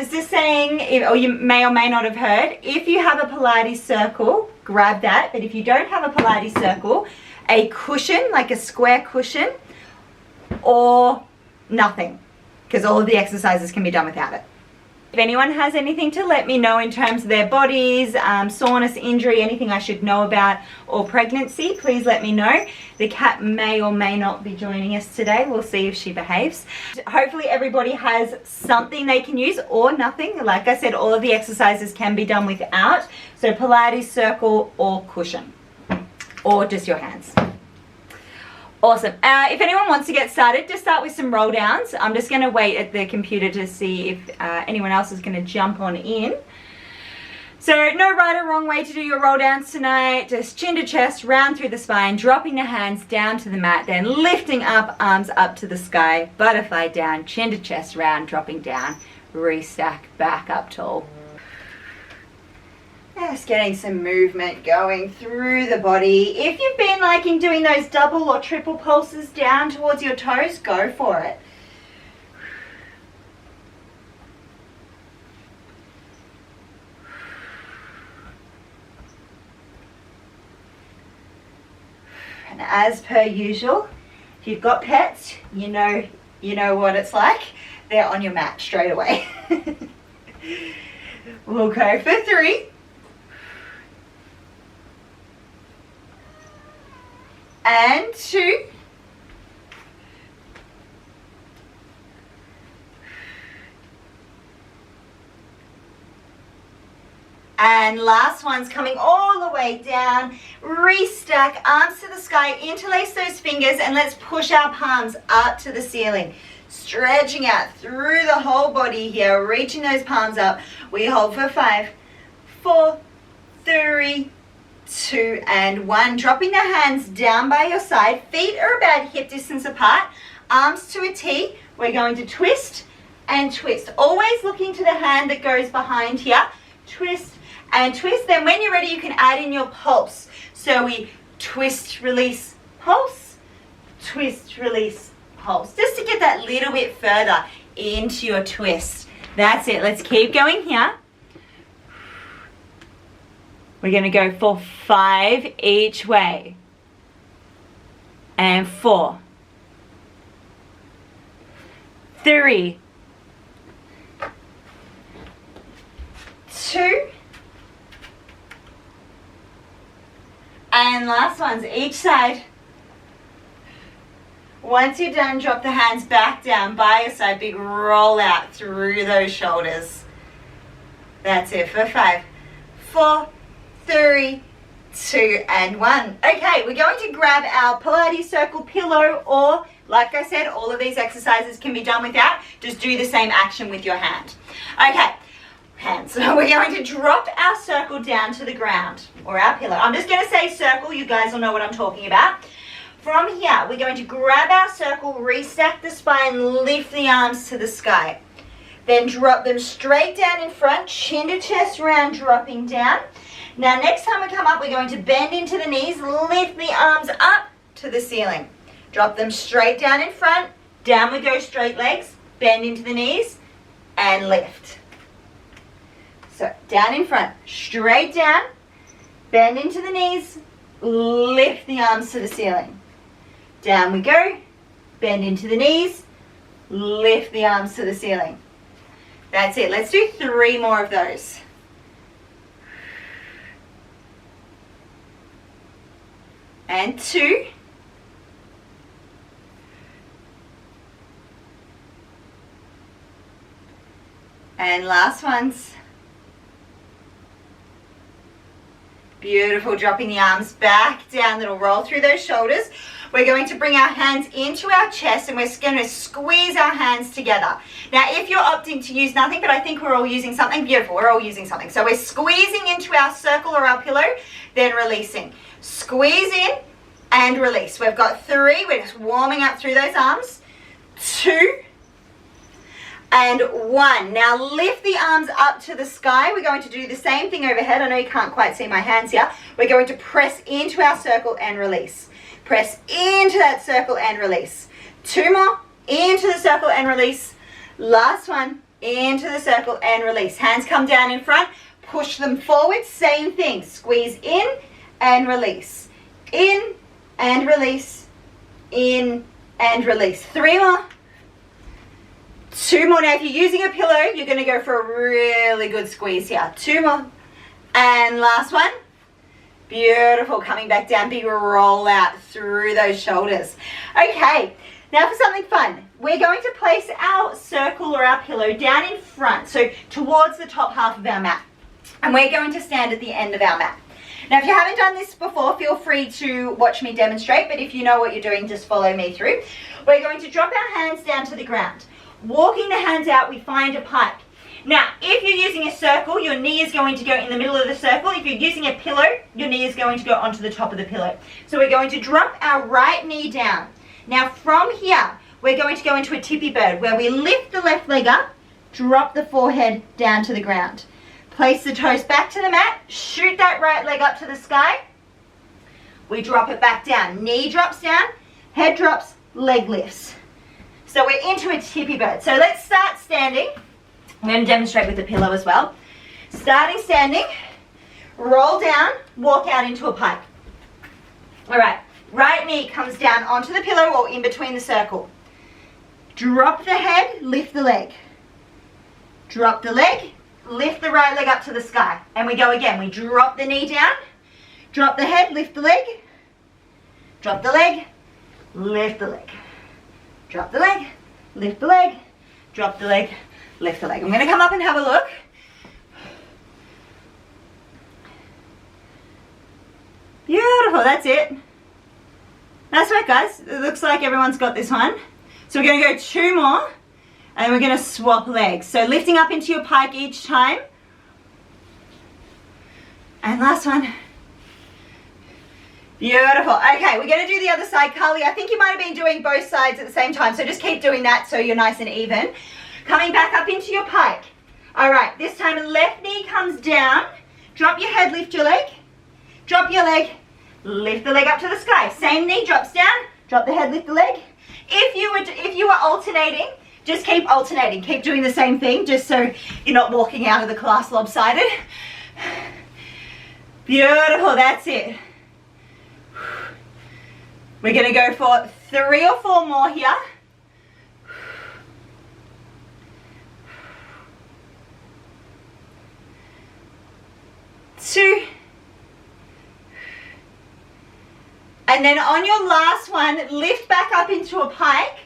was just saying, or you may or may not have heard, if you have a Pilates circle, grab that. But if you don't have a Pilates circle, a cushion, like a square cushion, or nothing, because all of the exercises can be done without it. If anyone has anything to let me know in terms of their bodies, soreness, injury, anything I should know about, or pregnancy, please let me know. The cat may or may not be joining us today. We'll see if she behaves. Hopefully everybody has something they can use or nothing. Like I said, all of the exercises can be done without. So Pilates circle or cushion, or just your hands. Awesome. If anyone wants to get started, just start with some roll downs. I'm just going to wait at the computer to see if anyone else is going to jump on in. So no right or wrong way to do your roll downs tonight. Just chin to chest, round through the spine, dropping the hands down to the mat, then lifting up, arms up to the sky, butterfly down, chin to chest, round, dropping down, restack, back up tall. Just getting some movement going through the body. If you've been liking doing those double or triple pulses down towards your toes, go for it. And as per usual, if you've got pets, you know what it's like. They're on your mat straight away. We'll go for 3. And 2. And last one's coming all the way down. Restack, arms to the sky, interlace those fingers, and let's push our palms up to the ceiling. Stretching out through the whole body here, reaching those palms up. We hold for 5, 4, 3, 2, and 1. Dropping the hands down by your side. Feet are about hip distance apart. Arms to a T. We're going to twist and twist. Always looking to the hand that goes behind here. Twist and twist. Then when you're ready, you can add in your pulse. So we twist, release, pulse. Twist, release, pulse. Just to get that little bit further into your twist. That's it. Let's keep going here. We're going to go for 5 each way. And 4. 3. 2. And last ones, each side. Once you're done, drop the hands back down by your side. Big roll out through those shoulders. That's it for 5, 4, 3, 2, and 1. Okay, we're going to grab our Pilates circle pillow, or like I said, all of these exercises can be done without. Just do the same action with your hand. Okay, hands. So we're going to drop our circle down to the ground, or our pillow. I'm just going to say circle. You guys will know what I'm talking about. From here, we're going to grab our circle, restack the spine, lift the arms to the sky. Then drop them straight down in front, chin to chest round, dropping down. Now next time we come up, we're going to bend into the knees, lift the arms up to the ceiling. Drop them straight down in front, down we go, straight legs, bend into the knees, and lift. So down in front, straight down, bend into the knees, lift the arms to the ceiling. Down we go, bend into the knees, lift the arms to the ceiling. That's it. Let's do 3 more of those. And 2. And last ones. Beautiful. Dropping the arms back down. Little roll through those shoulders. We're going to bring our hands into our chest and we're going to squeeze our hands together. Now, if you're opting to use nothing, but I think we're all using something, beautiful, we're all using something. So we're squeezing into our circle or our pillow, then releasing. Squeeze in and release. We've got 3. We're just warming up through those arms. 2 and 1. Now lift the arms up to the sky. We're going to do the same thing overhead. I know you can't quite see my hands here. We're going to press into our circle and release. Press into that circle and release. 2 more. Into the circle and release. Last one. into the circle and release. Hands come down in front, push them forward, same thing. Squeeze in and release. In and release. In and release. 3 more. 2 more. Now if you're using a pillow, you're going to go for a really good squeeze here. 2 more. And last one. Beautiful. Coming back down, big roll out through those shoulders. Okay, now for something fun. We're going to place our circle or our pillow down in front, so towards the top half of our mat. And we're going to stand at the end of our mat. Now if you haven't done this before, feel free to watch me demonstrate, but if you know what you're doing, just follow me through. We're going to drop our hands down to the ground. Walking the hands out, we find a pike. Now, if you're using a circle, your knee is going to go in the middle of the circle. If you're using a pillow, your knee is going to go onto the top of the pillow. So we're going to drop our right knee down. Now from here, we're going to go into a tippy bird where we lift the left leg up, drop the forehead down to the ground. Place the toes back to the mat, shoot that right leg up to the sky. We drop it back down. Knee drops down, head drops, leg lifts. So we're into a tippy bird. So let's start standing. I'm going to demonstrate with the pillow as well. Starting standing, roll down, walk out into a pike. All right, right knee comes down onto the pillow or in between the circle. Drop the head, lift the leg. Drop the leg, lift the right leg up to the sky. And we go again. We drop the knee down, drop the head, lift the leg, drop the leg, lift the leg. Drop the leg, lift the leg, drop the leg, lift the leg. I'm going to come up and have a look. Beautiful, that's it. That's right, guys. It looks like everyone's got this one. So we're going to go 2 more, and we're going to swap legs. So lifting up into your pike each time. And last one. Beautiful. Okay, we're going to do the other side. Carly, I think you might have been doing both sides at the same time, so just keep doing that so you're nice and even. Coming back up into your pike. All right, this time left knee comes down. Drop your head, lift your leg. Drop your leg, lift the leg up to the sky. Same knee drops down, drop the head, lift the leg. If you are alternating, just keep alternating. Keep doing the same thing just so you're not walking out of the class lopsided. Beautiful, that's it. We're going to go for 3 or 4 more here. 2. And then on your last one, lift back up into a pike.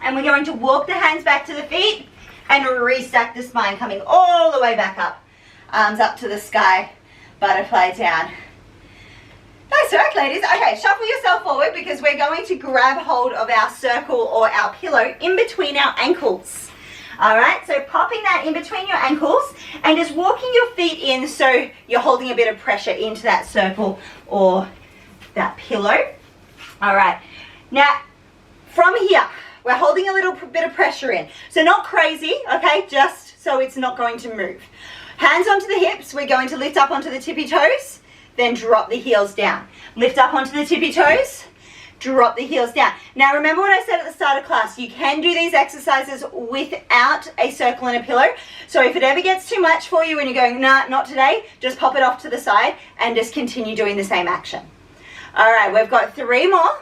And we're going to walk the hands back to the feet and restack the spine, coming all the way back up. Arms up to the sky, butterfly down. Nice work, ladies. Okay, shuffle yourself forward because we're going to grab hold of our circle or our pillow in between our ankles. All right, so popping that in between your ankles and just walking your feet in so you're holding a bit of pressure into that circle or that pillow. All right, now from here, we're holding a little bit of pressure in. So not crazy, okay, just so it's not going to move. Hands onto the hips, we're going to lift up onto the tippy toes, then drop the heels down. Lift up onto the tippy toes, drop the heels down. Now remember what I said at the start of class, you can do these exercises without a circle and a pillow. So if it ever gets too much for you and you're going, nah, not today, just pop it off to the side and just continue doing the same action. All right, we've got 3 more.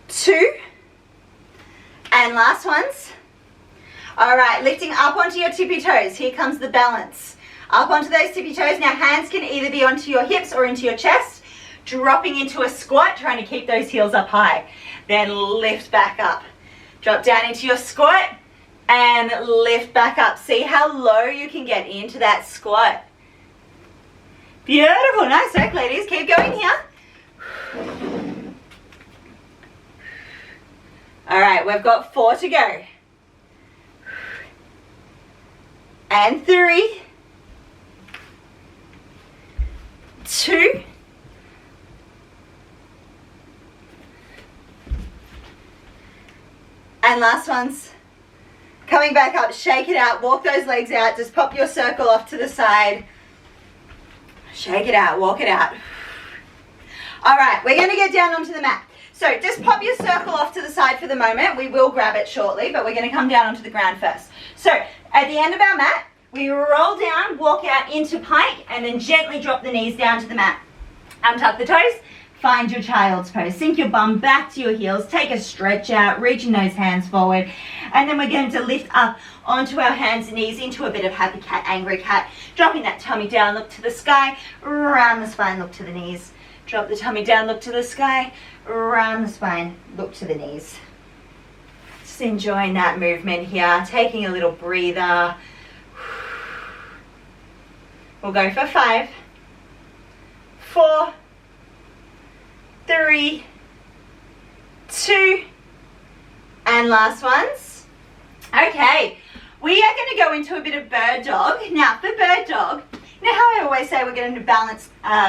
2. And last ones. All right, lifting up onto your tippy toes. Here comes the balance. Up onto those tippy toes. Now hands can either be onto your hips or into your chest. Dropping into a squat, trying to keep those heels up high. Then lift back up. Drop down into your squat and lift back up. See how low you can get into that squat. Beautiful, nice work, ladies. Keep going here. All right, we've got 4 to go. And 3. 2. And last ones. Coming back up, shake it out, walk those legs out, just pop your circle off to the side. Shake it out, walk it out. All right, we're going to get down onto the mat. So just pop your circle off to the side for the moment. We will grab it shortly, but we're going to come down onto the ground first. So at the end of our mat, we roll down, walk out into pike, and then gently drop the knees down to the mat. Untuck the toes, find your child's pose. Sink your bum back to your heels, take a stretch out, reaching those hands forward, and then we're going to lift up onto our hands and knees into a bit of happy cat, angry cat, dropping that tummy down, look to the sky, round the spine, look to the knees. Drop the tummy down, look to the sky, round the spine, look to the knees. Just enjoying that movement here, taking a little breather. We'll go for 5, 4, 3, 2, and last ones. Okay, we are going to go into a bit of bird dog. Now for bird dog, you know how I always say we're going to balance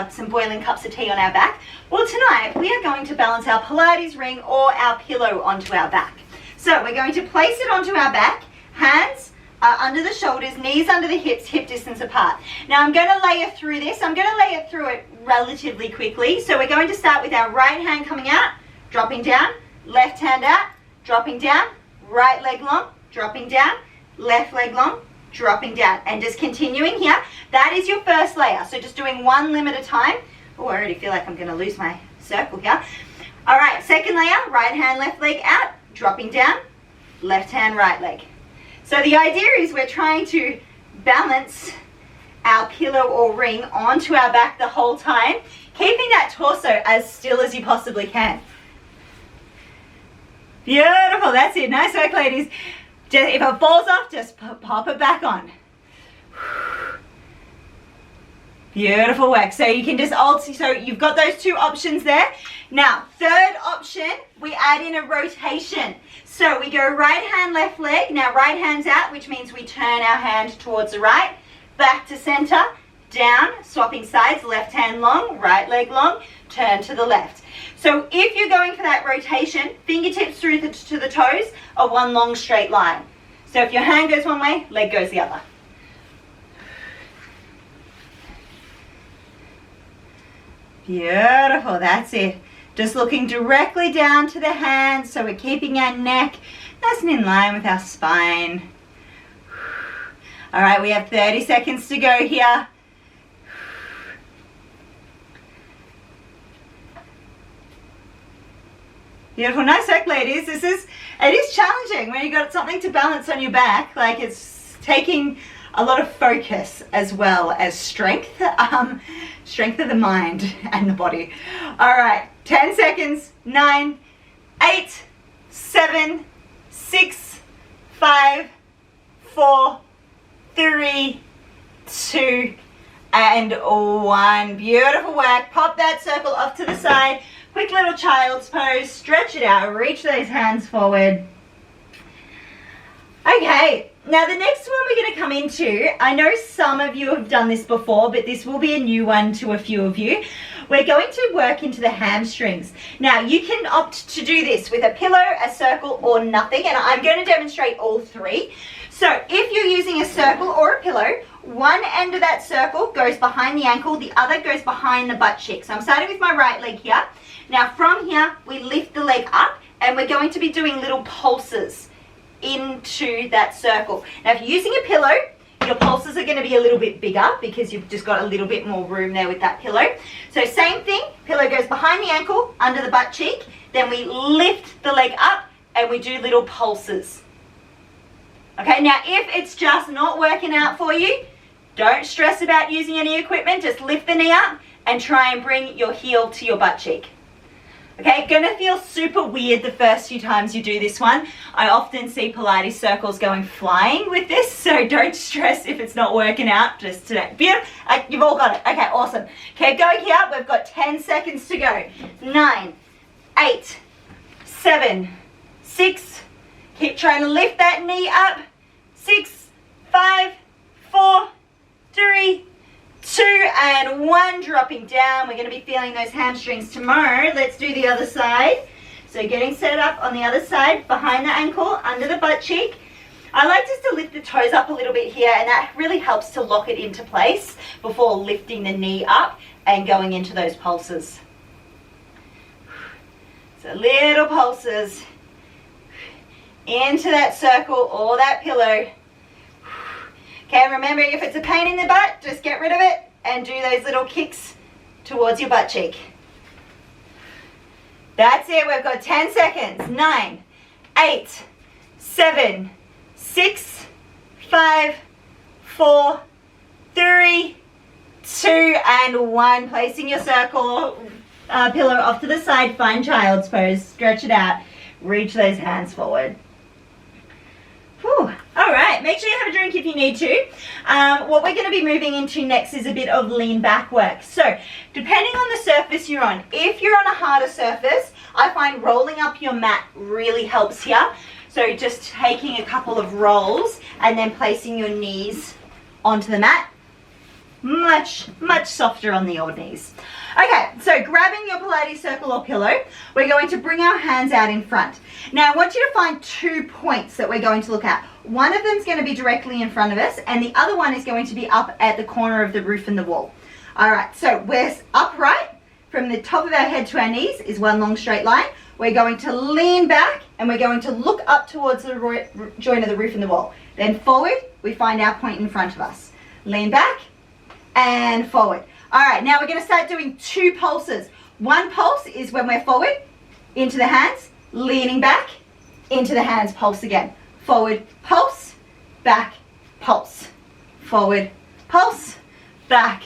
some boiling cups of tea on our back? Well, tonight we are going to balance our Pilates ring or our pillow onto our back. So we're going to place it onto our back, hands under the shoulders, knees under the hips, hip distance apart. Now I'm going to layer through this. I'm going to layer through it relatively quickly. So we're going to start with our right hand coming out, dropping down, left hand out, dropping down, right leg long, dropping down, left leg long, dropping down, and just continuing here. That is your first layer. So just doing one limb at a time. Oh, I already feel like I'm going to lose my circle here. All right, second layer, right hand, left leg out, dropping down, left hand, right leg. So the idea is we're trying to balance our pillow or ring onto our back the whole time, keeping that torso as still as you possibly can. Beautiful, that's it. Nice work, ladies. Just, if it falls off, just pop it back on. Beautiful work. So you can just alter, so you've got those two options there. Now, third option, we add in a rotation. So we go right hand, left leg. Now right hand's out, which means we turn our hand towards the right, back to center, down, swapping sides, left hand long, right leg long, turn to the left. So if you're going for that rotation, fingertips through to the toes are one long straight line. So if your hand goes one way, leg goes the other. Beautiful, that's it. Just looking directly down to the hands, so we're keeping our neck nice and in line with our spine. All right, we have 30 seconds to go here. Beautiful, nice work, ladies. It is challenging when you've got something to balance on your back. Like, it's taking a lot of focus as well as strength. Strength of the mind and the body. All right, 10 seconds. 9, 8, 7, 6, 5, 4, 3, 2, and 1. Beautiful work. Pop that circle off to the side. Quick little child's pose. Stretch it out. Reach those hands forward. Okay, now the next one we're going to come into, I know some of you have done this before, but this will be a new one to a few of you. We're going to work into the hamstrings. Now you can opt to do this with a pillow, a circle, or nothing, and I'm going to demonstrate all three. So if you're using a circle or a pillow, one end of that circle goes behind the ankle, the other goes behind the butt cheek. So I'm starting with my right leg here. Now from here, we lift the leg up, and we're going to be doing little pulses into that circle. Now if you're using a pillow, your pulses are going to be a little bit bigger because you've just got a little bit more room there with that pillow. So same thing, pillow goes behind the ankle, under the butt cheek, then we lift the leg up and we do little pulses. Okay, now if it's just not working out for you, don't stress about using any equipment, just lift the knee up and try and bring your heel to your butt cheek. Okay, gonna feel super weird the first few times you do this one. I often see Pilates circles going flying with this, so don't stress if it's not working out just today. Beautiful, you've all got it. Okay, awesome. Okay, going here, we've got 10 seconds to go. 9, 8, 7, 6, keep trying to lift that knee up. 6, 5, 4, 3, 2, and 1, dropping down. We're going to be feeling those hamstrings tomorrow. Let's do the other side. So getting set up on the other side, behind the ankle, under the butt cheek. I like just to lift the toes up a little bit here, and that really helps to lock it into place before lifting the knee up and going into those pulses. So little pulses into that circle or that pillow. Okay, remember, if it's a pain in the butt, just get rid of it and do those little kicks towards your butt cheek. That's it. We've got 10 seconds. 9, 8, 7, 6, 5, 4, 3, 2, and 1. Placing your circle pillow off to the side. Find child's pose. Stretch it out. Reach those hands forward. Whew. All right, make sure you have a drink if you need to. What we're going to be moving into next is a bit of lean back work. So depending on the surface you're on, if you're on a harder surface, I find rolling up your mat really helps here. So just taking a couple of rolls and then placing your knees onto the mat. Much softer on the old knees. Okay, so grabbing your Pilates circle or pillow, we're going to bring our hands out in front. Now I want you to find 2 points that we're going to look at. One of them is going to be directly in front of us, and the other one is going to be up at the corner of the roof and the wall. All right, so we're upright. From the top of our head to our knees is one long straight line. We're going to lean back and we're going to look up towards the joint of the roof and the wall. Then forward, we find our point in front of us. Lean back and forward. All right, now we're going to start doing 2 pulses. One pulse is when we're forward, into the hands, leaning back, into the hands, pulse again. Forward, pulse, back, pulse. Forward, pulse, back,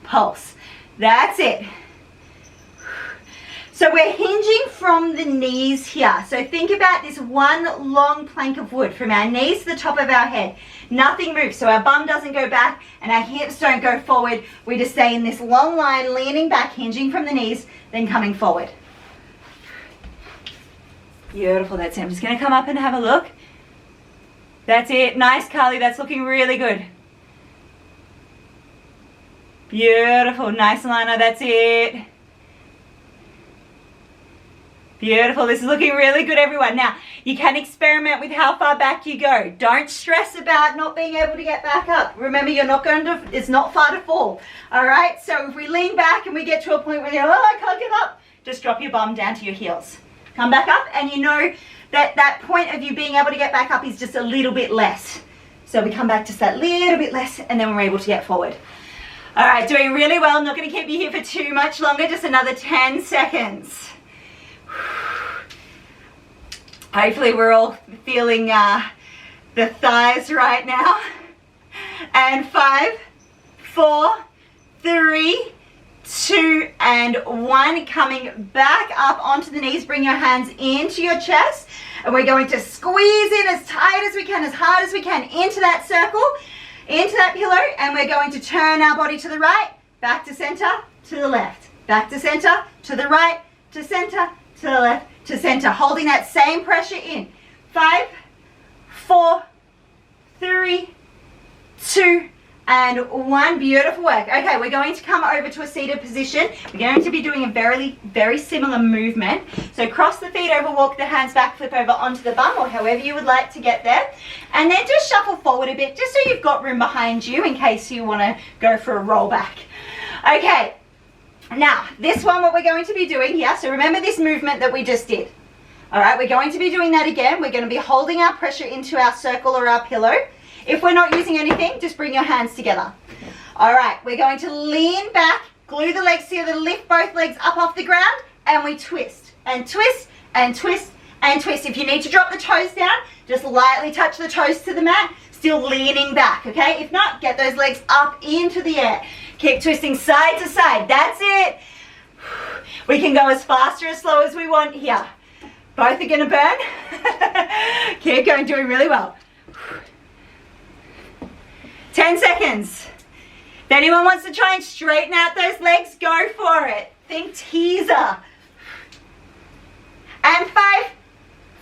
pulse. That's it. So we're hinging from the knees here. So think about this one long plank of wood from our knees to the top of our head. Nothing moves, so our bum doesn't go back and our hips don't go forward. We just stay in this long line, leaning back, hinging from the knees, then coming forward. Beautiful, that's it. I'm just gonna come up and have a look. That's it, nice, Carly, that's looking really good. Beautiful, nice, Lana, that's it. Beautiful, this is looking really good, everyone. Now, you can experiment with how far back you go. Don't stress about not being able to get back up. Remember, it's not far to fall. All right, so if we lean back and we get to a point where you're, oh, I can't get up, just drop your bum down to your heels. Come back up, and you know that that point of you being able to get back up is just a little bit less. So we come back just that little bit less, and then we're able to get forward. All right, doing really well. I'm not going to keep you here for too much longer, just another 10 seconds. Hopefully we're all feeling the thighs right now. And 5, 4, 3, 2, and 1. Coming back up onto the knees. Bring your hands into your chest. And we're going to squeeze in as tight as we can, as hard as we can, into that circle, into that pillow. And we're going to turn our body to the right, back to center, to the left. Back to center, to the right, to center, to the left, to center, holding that same pressure in. 5, 4, 3, 2, and 1. Beautiful work. Okay, we're going to come over to a seated position. We're going to be doing a very similar movement. So cross the feet over, walk the hands back, flip over onto the bum, or however you would like to get there. And then just shuffle forward a bit, just so you've got room behind you in case you want to go for a roll back. Okay. Now, this one, what we're going to be doing here, so remember this movement that we just did. All right, we're going to be doing that again. We're going to be holding our pressure into our circle or our pillow. If we're not using anything, just bring your hands together. All right, we're going to lean back, glue the legs together, lift both legs up off the ground, and we twist, and twist, and twist, and twist. If you need to drop the toes down, just lightly touch the toes to the mat, still leaning back, okay? If not, get those legs up into the air. Keep twisting side to side. That's it. We can go as fast or as slow as we want here. Both are going to burn. Keep going, doing really well. 10 seconds. If anyone wants to try and straighten out those legs, go for it. Think teaser. And 5,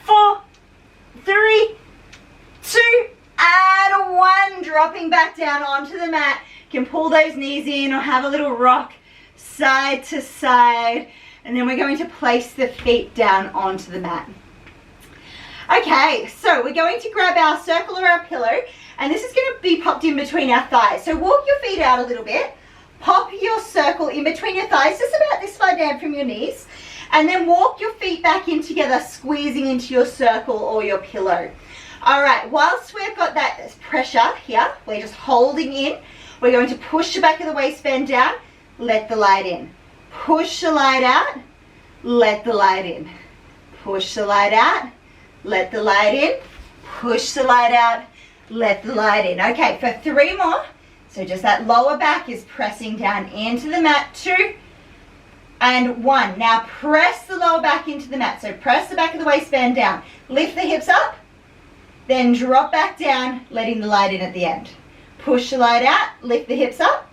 4, 3, 2, and 1. Dropping back down onto the mat. You can pull those knees in or have a little rock side to side, and then we're going to place the feet down onto the mat. Okay, so we're going to grab our circle or our pillow, and this is going to be popped in between our thighs. So walk your feet out a little bit, pop your circle in between your thighs, just about this far down from your knees, And then walk your feet back in together, squeezing into your circle or your pillow. All right, whilst we've got that pressure here, we're just holding in. We're going to push the back of the waistband down, let the light in. Push the light out, let the light in. Push the light out, let the light in. Push the light out, let the light in. Okay, for 3 more. So just that lower back is pressing down into the mat. 2 and 1. Now press the lower back into the mat. So press the back of the waistband down. Lift the hips up, then drop back down, letting the light in at the end. Push the light out, lift the hips up,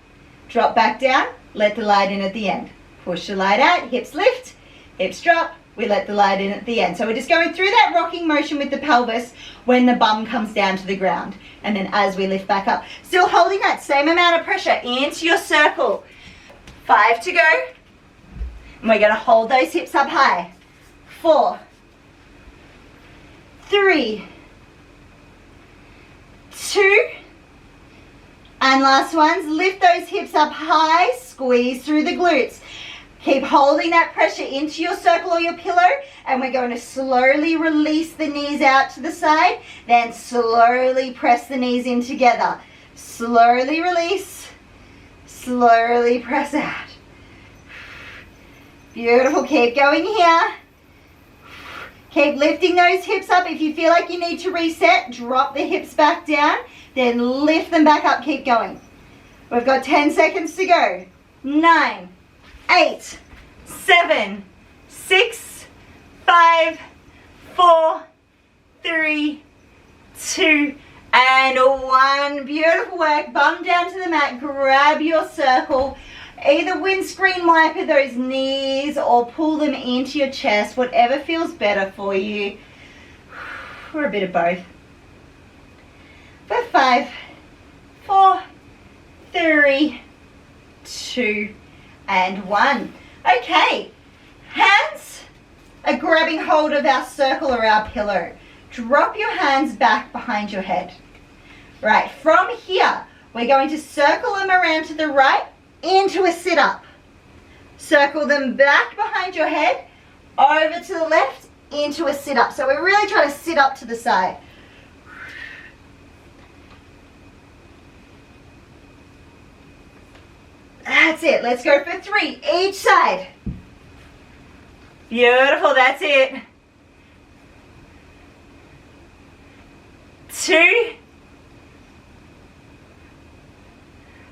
drop back down, let the light in at the end. Push the light out, hips lift, hips drop, we let the light in at the end. So we're just going through that rocking motion with the pelvis when the bum comes down to the ground. And then as we lift back up, still holding that same amount of pressure into your circle. 5 to go. And we're gonna hold those hips up high. 4, 3, 2, and last ones, lift those hips up high, squeeze through the glutes. Keep holding that pressure into your circle or your pillow, and we're going to slowly release the knees out to the side, then slowly press the knees in together. Slowly release, slowly press out. Beautiful, keep going here. Keep lifting those hips up. If you feel like you need to reset, drop the hips back down, then lift them back up, keep going. We've got 10 seconds to go. 9, 8, 7, 6, 5, 4, 3, 2, and 1. Beautiful work. Bum down to the mat, grab your circle. Either windscreen wiper those knees or pull them into your chest, whatever feels better for you, or a bit of both. For 5, 4, 3, 2, and 1. Okay, hands are grabbing hold of our circle or our pillow. Drop your hands back behind your head. Right, from here, we're going to circle them around to the right into a sit-up. Circle them back behind your head, over to the left, into a sit-up. So we're really trying to sit up to the side. That's it. Let's go for 3 each side. Beautiful. That's it. 2.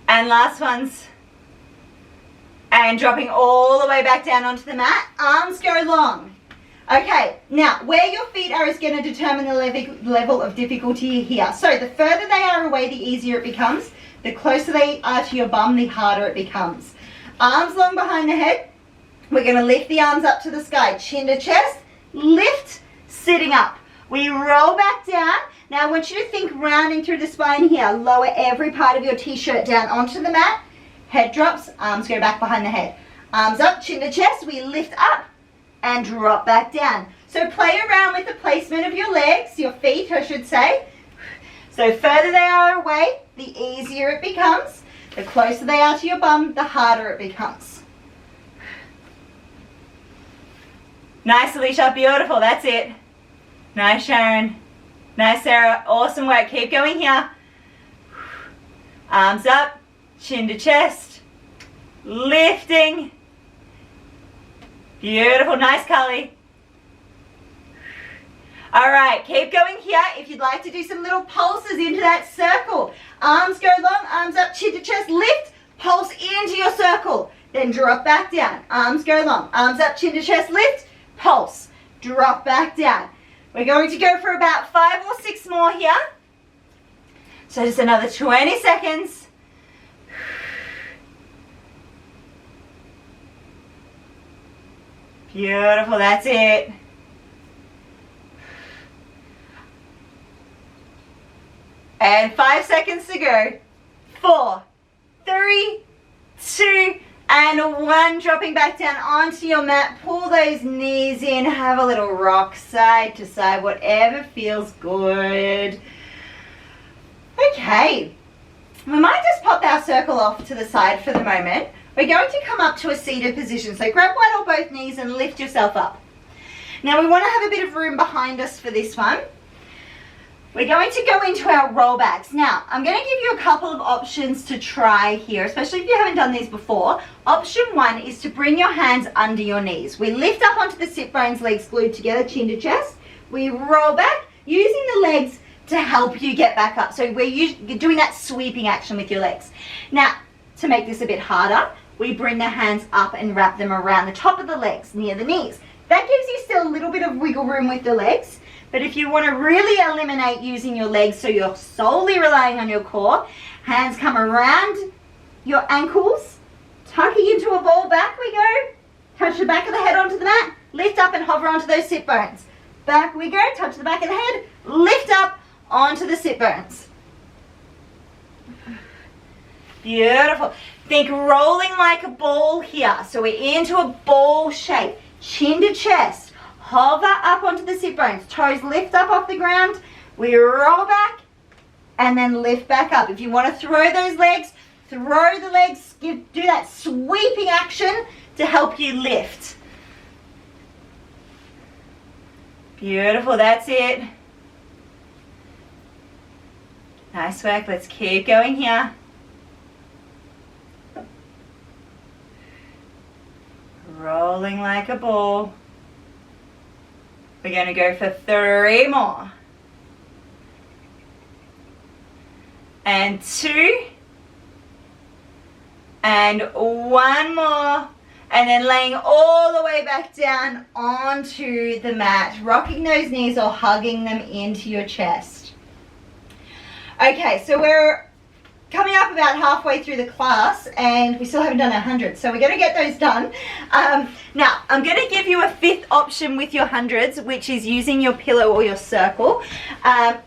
And last ones. And dropping all the way back down onto the mat. Arms go long. Okay, now where your feet are is going to determine the level of difficulty here. So the further they are away, the easier it becomes. The closer they are to your bum, the harder it becomes. Arms long behind the head. We're going to lift the arms up to the sky. Chin to chest. Lift, sitting up. We roll back down. Now I want you to think rounding through the spine here. Lower every part of your t-shirt down onto the mat. Head drops, arms go back behind the head. Arms up, chin to chest. We lift up and drop back down. So play around with the placement of your legs, your feet I should say. So further they are away, the easier it becomes. The closer they are to your bum, the harder it becomes. Nice, Alicia. Beautiful. That's it. Nice, Sharon. Nice, Sarah. Awesome work. Keep going here. Arms up, chin to chest. Lifting. Beautiful. Nice, Cully. All right, keep going here. If you'd like to do some little pulses into that circle. Arms go long, arms up, chin to chest, lift, pulse into your circle. Then drop back down. Arms go long, arms up, chin to chest, lift, pulse, drop back down. We're going to go for about 5 or 6 more here. So just another 20 seconds. Beautiful, that's it. And 5 seconds to go. 4, 3, 2, and 1. Dropping back down onto your mat. Pull those knees in. Have a little rock side to side. Whatever feels good. Okay. We might just pop our circle off to the side for the moment. We're going to come up to a seated position. So grab one or both knees and lift yourself up. Now we want to have a bit of room behind us for this one. We're going to go into our rollbacks. Now, I'm going to give you a couple of options to try here, especially if you haven't done these before. Option one is to bring your hands under your knees. We lift up onto the sit bones, legs glued together, chin to chest. We roll back, using the legs to help you get back up. So you're doing that sweeping action with your legs. Now, to make this a bit harder, we bring the hands up and wrap them around the top of the legs, near the knees. That gives you still a little bit of wiggle room with the legs. But if you want to really eliminate using your legs so you're solely relying on your core, hands come around your ankles, tucking into a ball, back we go. Touch the back of the head onto the mat, lift up and hover onto those sit bones. Back we go, touch the back of the head, lift up onto the sit bones. Beautiful. Think rolling like a ball here. So we're into a ball shape, chin to chest. Hover up onto the sit bones. Toes lift up off the ground. We roll back and then lift back up. If you want to throw those legs, throw the legs. Do that sweeping action to help you lift. Beautiful. That's it. Nice work. Let's keep going here. Rolling like a ball. We're going to go for 3 more. And 2. And 1 more. And then laying all the way back down onto the mat, rocking those knees or hugging them into your chest. Okay, so we're coming up about halfway through the class and we still haven't done our hundreds, so we're going to get those done. Now, I'm going to give you a 5th option with your hundreds, which is using your pillow or your circle.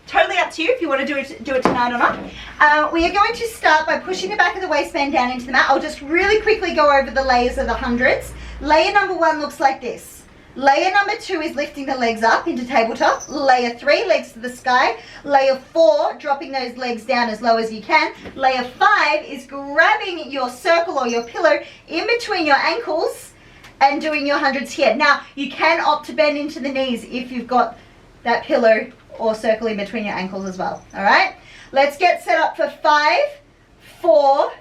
Totally up to you if you want to do it tonight or not. We are going to start by pushing the back of the waistband down into the mat. I'll just really quickly go over the layers of the hundreds. Layer number 1 looks like this. Layer number 2 is lifting the legs up into tabletop. Layer 3, legs to the sky. Layer 4, dropping those legs down as low as you can. Layer 5 is grabbing your circle or your pillow in between your ankles and doing your hundreds here. Now, you can opt to bend into the knees if you've got that pillow or circle in between your ankles as well. All right? Let's get set up for 5, 4,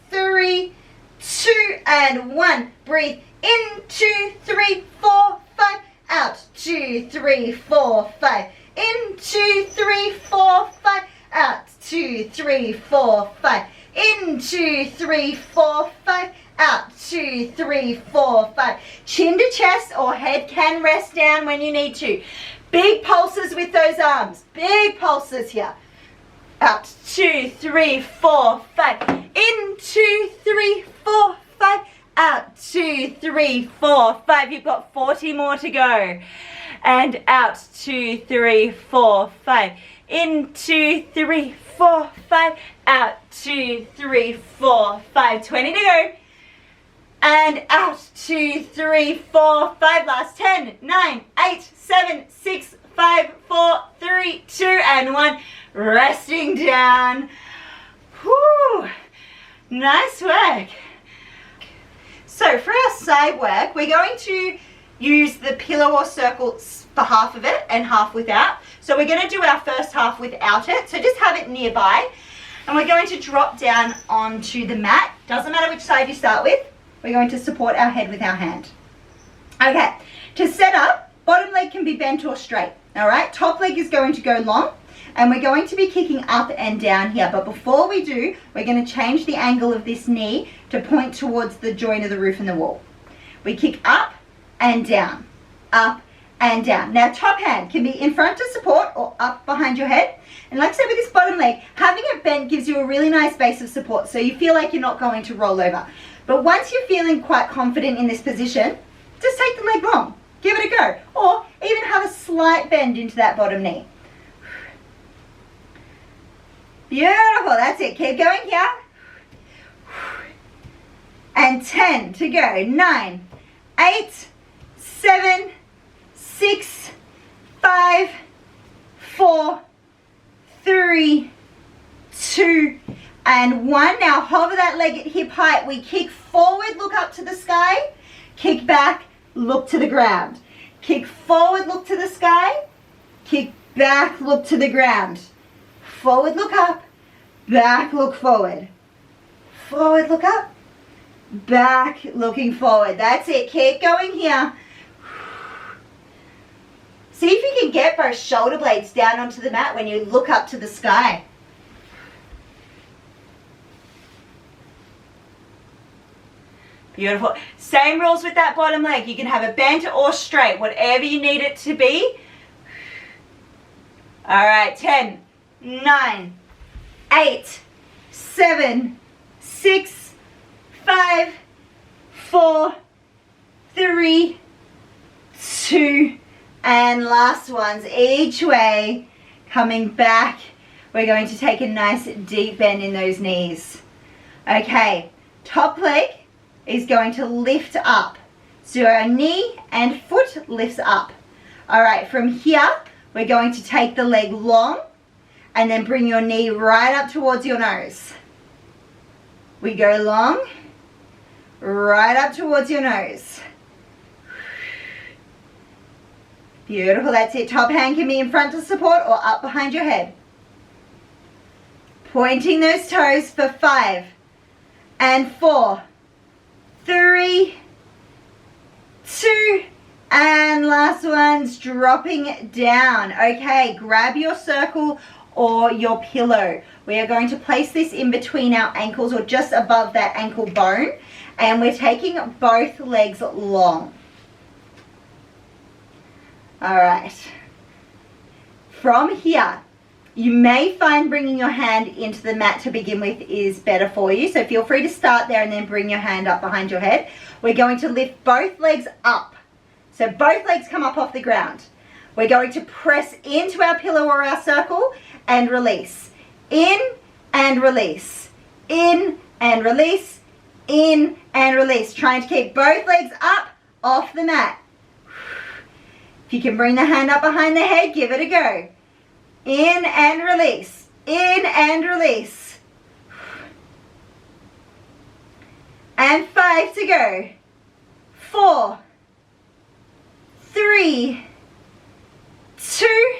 3, 2, and 1. Breathe in, 2, 3, 4, 5. Out, 2, 3, 4, 5. In, 2, 3, 4, 5. Out, 2, 3, 4, 5. In, 2, 3, 4, 5. Out, 2, 3, 4, 5. Chin to chest or head can rest down when you need to. Big pulses with those arms. Big pulses here. Out, 2, 3, 4, 5. In, 2, 3, 4, 5. Out, 2, 3, 4, 5. You've got 40 more to go. And out, 2, 3, 4, 5. In, 2, 3, 4, 5. Out, 2, 3, 4, 5. 20 to go. And out, 2, 3, 4, 5. Last 10, 9, 8, 7, 6, 5, 4, 3, 2, and 1. Resting down. Whew. Nice work. So for our side work, we're going to use the pillow or circle for half of it and half without. So we're going to do our first half without it. So just have it nearby. And we're going to drop down onto the mat. Doesn't matter which side you start with. We're going to support our head with our hand. Okay, to set up, bottom leg can be bent or straight. All right, top leg is going to go long. And we're going to be kicking up and down here. But before we do, we're going to change the angle of this knee to point towards the joint of the roof and the wall. We kick up and down, up and down. Now, top hand can be in front to support or up behind your head. And like I said with this bottom leg, having it bent gives you a really nice base of support. So you feel like you're not going to roll over. But once you're feeling quite confident in this position, just take the leg long. Give it a go. Or even have a slight bend into that bottom knee. Beautiful, that's it. Keep going here. And 10 to go. 9, 8, 7, 6, 5, 4, 3, 2, and 1. Now hover that leg at hip height. We kick forward, look up to the sky. Kick back, look to the ground. Kick forward, look to the sky. Kick back, look to the ground. Forward, look up. Back, look forward. Forward, look up. Back, looking forward. That's it. Keep going here. See if you can get both shoulder blades down onto the mat when you look up to the sky. Beautiful. Same rules with that bottom leg. You can have it bent or straight, whatever you need it to be. All right, 10, 9, 8, 7, 6, 5, 4, 3, 2, and last ones each way. Coming back, we're going to take a nice deep bend in those knees. Okay, top leg is going to lift up. So our knee and foot lifts up. All right, from here, we're going to take the leg long and then bring your knee right up towards your nose. We go long, right up towards your nose. Beautiful, that's it. Top hand can be in front to support or up behind your head. Pointing those toes for 5 and 4, 3, 2, and last one's dropping down. Okay, grab your circle or your pillow. We are going to place this in between our ankles or just above that ankle bone, and we're taking both legs long. All right. From here, you may find bringing your hand into the mat to begin with is better for you. So feel free to start there and then bring your hand up behind your head. We're going to lift both legs up. So both legs come up off the ground. We're going to press into our pillow or our circle and release. In and release. In and release. In and release. Trying to keep both legs up off the mat. If you can bring the hand up behind the head, give it a go. In and release. In and release. And 5 to go. 4, 3, 2,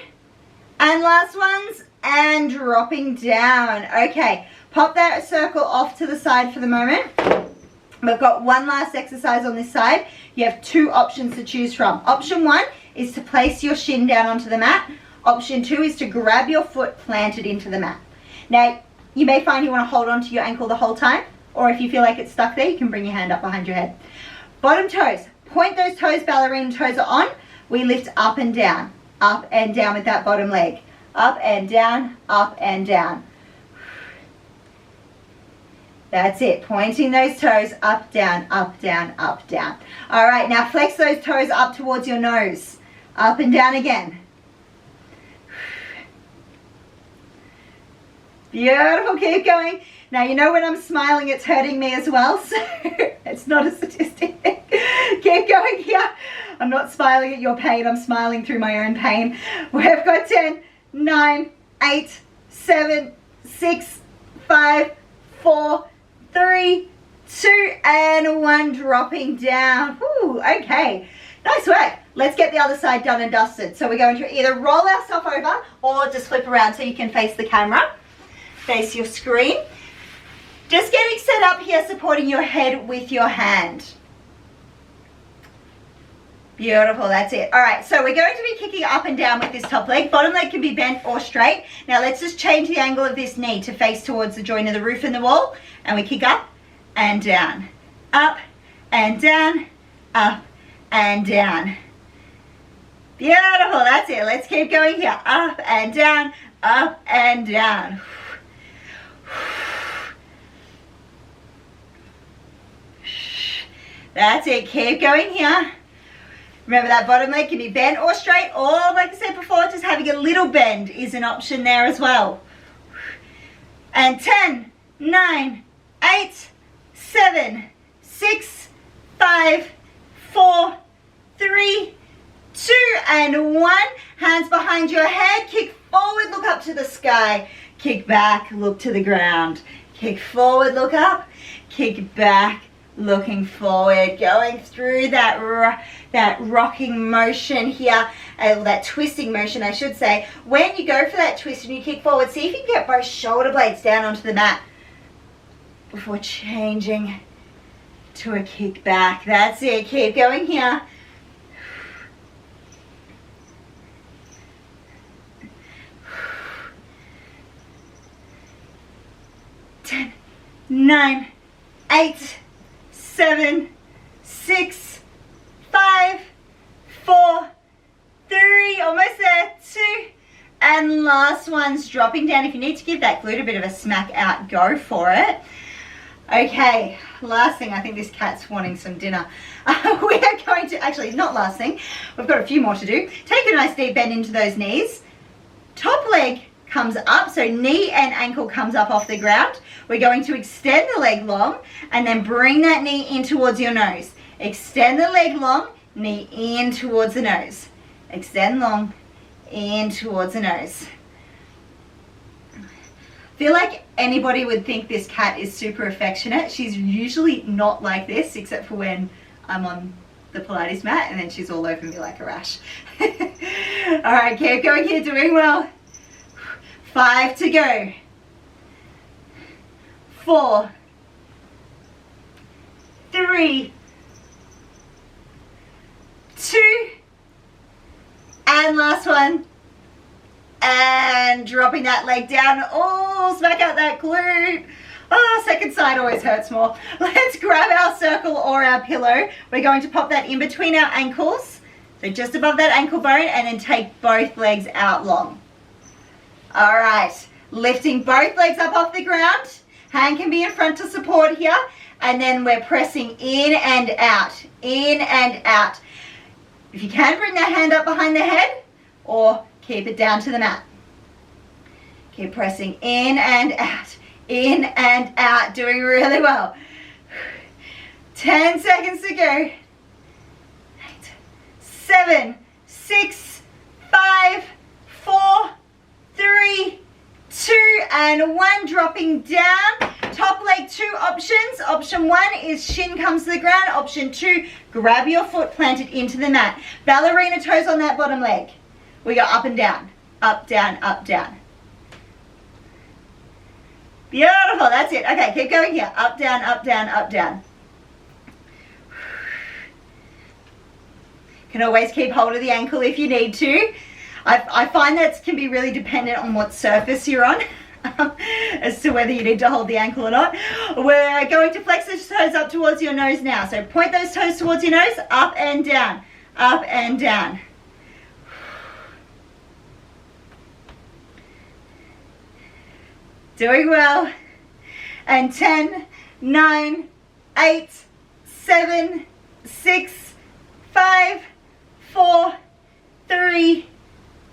and last ones, and dropping down. Okay, pop that circle off to the side for the moment. We've got one last exercise on this side. You have 2 options to choose from. Option 1 is to place your shin down onto the mat. Option 2 is to grab your foot planted into the mat. Now, you may find you want to hold on to your ankle the whole time, or if you feel like it's stuck there, you can bring your hand up behind your head. Bottom toes, point those toes, ballerina toes are on. We lift up and down with that bottom leg. Up and down, up and down. That's it, pointing those toes up, down, up, down, up, down. All right, now flex those toes up towards your nose. Up and down again. Beautiful, keep going. Now, you know when I'm smiling, it's hurting me as well, so it's not a statistic. Keep going here. I'm not smiling at your pain, I'm smiling through my own pain. We've got 10, 9, 8, 7, 6, 5, 4, 3, 2, and 1, dropping down. Ooh, okay, nice work. Let's get the other side done and dusted. So we're going to either roll ourselves over or just flip around so you can face the camera, face your screen. Just getting set up here, supporting your head with your hand. Beautiful, that's it. All right, so we're going to be kicking up and down with this top leg. Bottom leg can be bent or straight. Now let's just change the angle of this knee to face towards the joint of the roof and the wall. And we kick up and down, up and down, up and down. Beautiful, that's it. Let's keep going here. Up and down, up and down. That's it, keep going here. Remember that bottom leg can be bent or straight, or like I said before, just having a little bend is an option there as well. And 10, 9, 8, 7, 6, 5, 4, 3, 2, and 1. Hands behind your head, kick forward, look up to the sky. Kick back, look to the ground. Kick forward, look up. Kick back, looking forward. Going through that rocking motion here, that twisting motion I should say. When you go for that twist and you kick forward, see if you can get both shoulder blades down onto the mat before changing to a kick back. That's it. Keep going here. 10, 9, 8, 7, 6, 5, 4, 3, almost there, 2, and last one's dropping down. If you need to give that glute a bit of a smack out, go for it. Okay, last thing, I think this cat's wanting some dinner. We are going to, actually not last thing, we've got a few more to do. Take a nice deep bend into those knees. Top leg comes up, so knee and ankle comes up off the ground. We're going to extend the leg long and then bring that knee in towards your nose. Extend the leg long, knee in towards the nose. Extend long, in towards the nose. Feel like anybody would think this cat is super affectionate. She's usually not like this, except for when I'm on the Pilates mat and then she's all over me like a rash. All right, keep going here, doing well. 5 to go. 4, 3, 2, and last one. And dropping that leg down. Oh, smack out that glute. Oh, second side always hurts more. Let's grab our circle or our pillow. We're going to pop that in between our ankles. So just above that ankle bone, and then take both legs out long. All right, lifting both legs up off the ground. Hand can be in front to support here. And then we're pressing in and out, in and out. If you can, bring that hand up behind the head or keep it down to the mat. Keep pressing in and out, doing really well. 10 seconds to go. 8, 7, 6, 5, 4, 3, 2, and 1. Dropping down. Top leg, 2 options. Option 1 is shin comes to the ground. Option 2, grab your foot planted into the mat. Ballerina toes on that bottom leg. We go up and down, up, down, up, down. Beautiful, that's it. Okay, keep going here. Up, down, up, down, up, down. Can always keep hold of the ankle if you need to. I find that can be really dependent on what surface you're on as to whether you need to hold the ankle or not. We're going to flex those toes up towards your nose now. So point those toes towards your nose, up and down, up and down. Doing well. And 10, 9, 8, 7, 6, 5, 4, 3,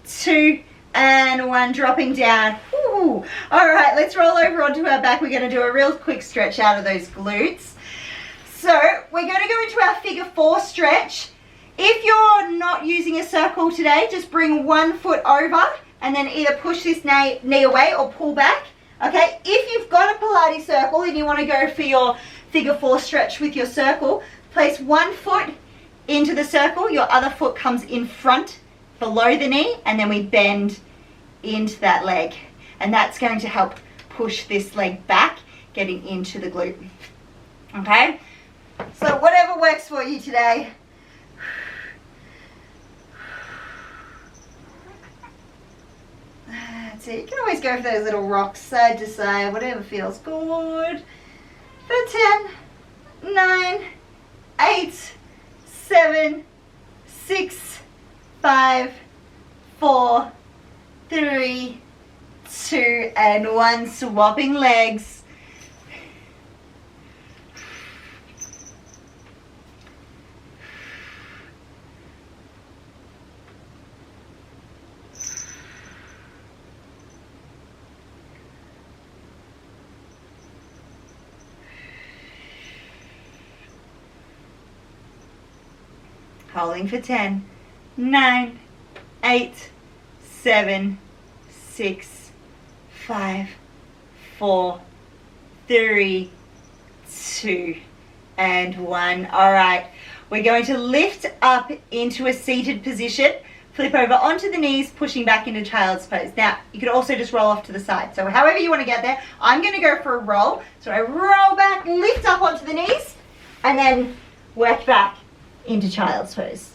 2, and 1. Dropping down. Ooh. All right, let's roll over onto our back. We're going to do a real quick stretch out of those glutes. So we're going to go into our figure 4 stretch. If you're not using a circle today, just bring one foot over and then either push this knee away or pull back. Okay, if you've got a Pilates circle and you want to go for your figure 4 stretch with your circle, place one foot into the circle, your other foot comes in front below the knee, and then we bend into that leg. And that's going to help push this leg back, getting into the glute. Okay, so whatever works for you today. That's it. You can always go for those little rocks side to side, whatever feels good. For 10, 9, 8, 7, 6, 5, 4, 3, 2, and 1. Swapping legs. Holding for 10, 9, 8, 7, 6, 5, 4, 3, 2, and 1. All right, we're going to lift up into a seated position, flip over onto the knees, pushing back into child's pose. Now, you could also just roll off to the side. So however you want to get there, I'm going to go for a roll. So I roll back, lift up onto the knees, and then work back into child's pose.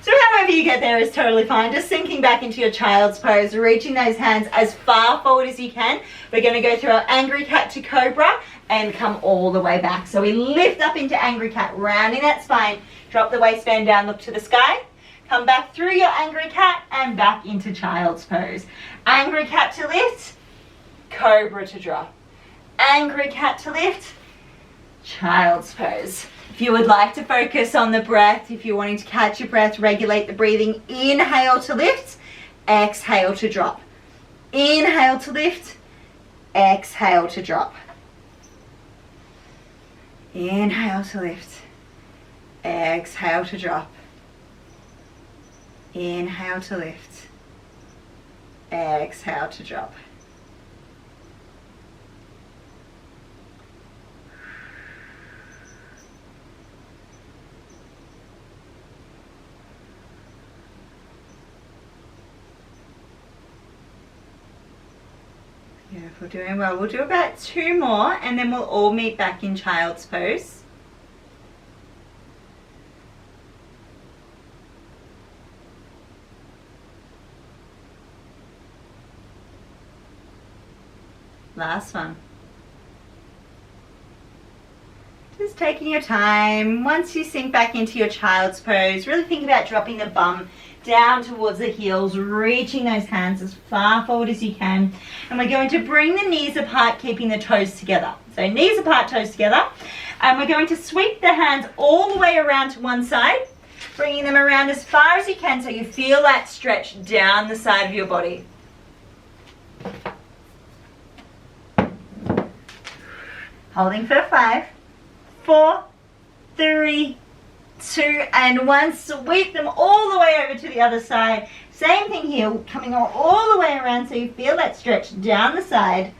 So however you get there is totally fine. Just sinking back into your child's pose, reaching those hands as far forward as you can. We're going to go through our angry cat to cobra and come all the way back. So we lift up into angry cat, rounding that spine, drop the waistband down, look to the sky, come back through your angry cat and back into child's pose. Angry cat to lift, cobra to drop. Angry cat to lift, child's pose. If you would like to focus on the breath, if you're wanting to catch your breath, regulate the breathing, inhale to lift, exhale to drop. Inhale to lift, exhale to drop. Inhale to lift, exhale to drop. Inhale to lift, exhale to drop. Beautiful, doing well. We'll do about 2 more and then we'll all meet back in child's pose. Last one. Just taking your time. Once you sink back into your child's pose, really think about dropping the bum down towards the heels, reaching those hands as far forward as you can. And we're going to bring the knees apart, keeping the toes together. So knees apart, toes together. And we're going to sweep the hands all the way around to one side, bringing them around as far as you can so you feel that stretch down the side of your body. Holding for 5, 4, 3, 2, and 1. Sweep them all the way over to the other side. Same thing here, coming all the way around so you feel that stretch down the side.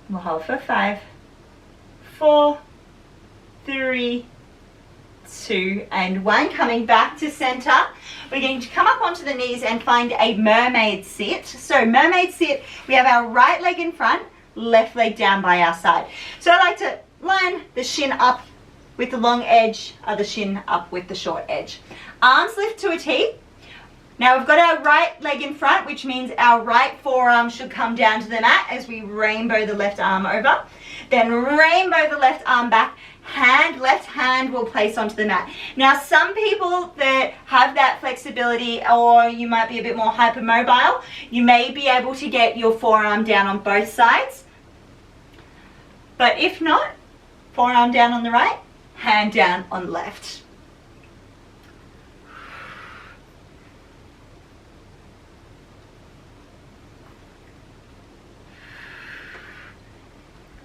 We'll hold for 5, 4, 3, 2, and 1. Coming back to center. We're going to come up onto the knees and find a mermaid sit. So mermaid sit, we have our right leg in front, left leg down by our side. So I like to line the shin up with the long edge, other shin up with the short edge. Arms lift to a T. Now we've got our right leg in front, which means our right forearm should come down to the mat as we rainbow the left arm over. Then rainbow the left arm back. Left hand will place onto the mat. Now some people that have that flexibility, or you might be a bit more hypermobile, you may be able to get your forearm down on both sides. But if not, forearm down on the right, hand down on the left.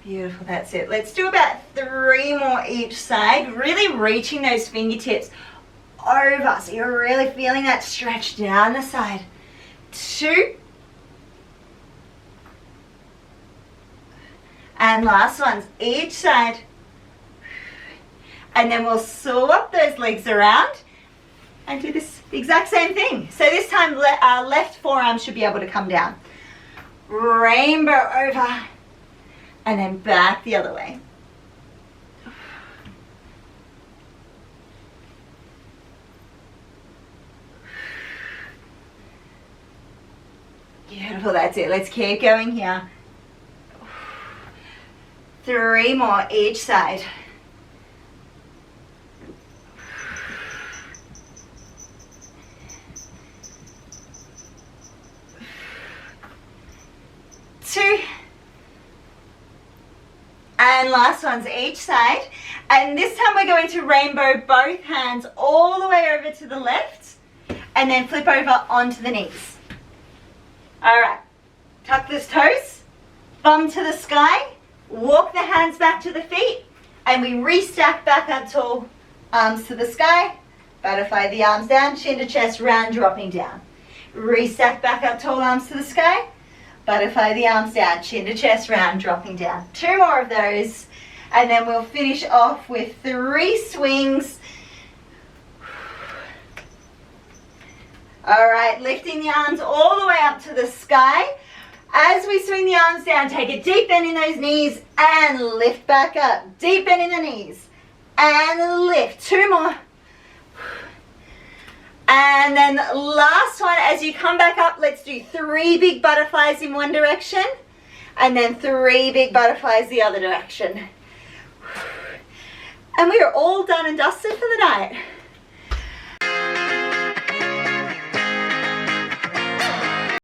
Beautiful, that's it. Let's do about 3 more each side, really reaching those fingertips over. So you're really feeling that stretch down the side. 2. And last ones, each side. And then we'll swap those legs around and do this exact same thing. So this time our left forearm should be able to come down. Rainbow over. And then back the other way. Beautiful, that's it. Let's keep going here. 3 more each side. Two. And last ones each side. And this time we're going to rainbow both hands all the way over to the left and then flip over onto the knees. All right, tuck the toes, bum to the sky, walk the hands back to the feet, and we restack back up tall, arms to the sky, butterfly the arms down, chin to chest, round, dropping down. Reset back up, tall arms to the sky. Butterfly the arms down, chin to chest round, dropping down. 2 more of those. And then we'll finish off with 3 swings. All right, lifting the arms all the way up to the sky. As we swing the arms down, take a deep bend in those knees and lift back up. Deep bend in the knees and lift. 2 more. And then last one, as you come back up, let's do 3 big butterflies in one direction and then 3 big butterflies the other direction. And we are all done and dusted for the night.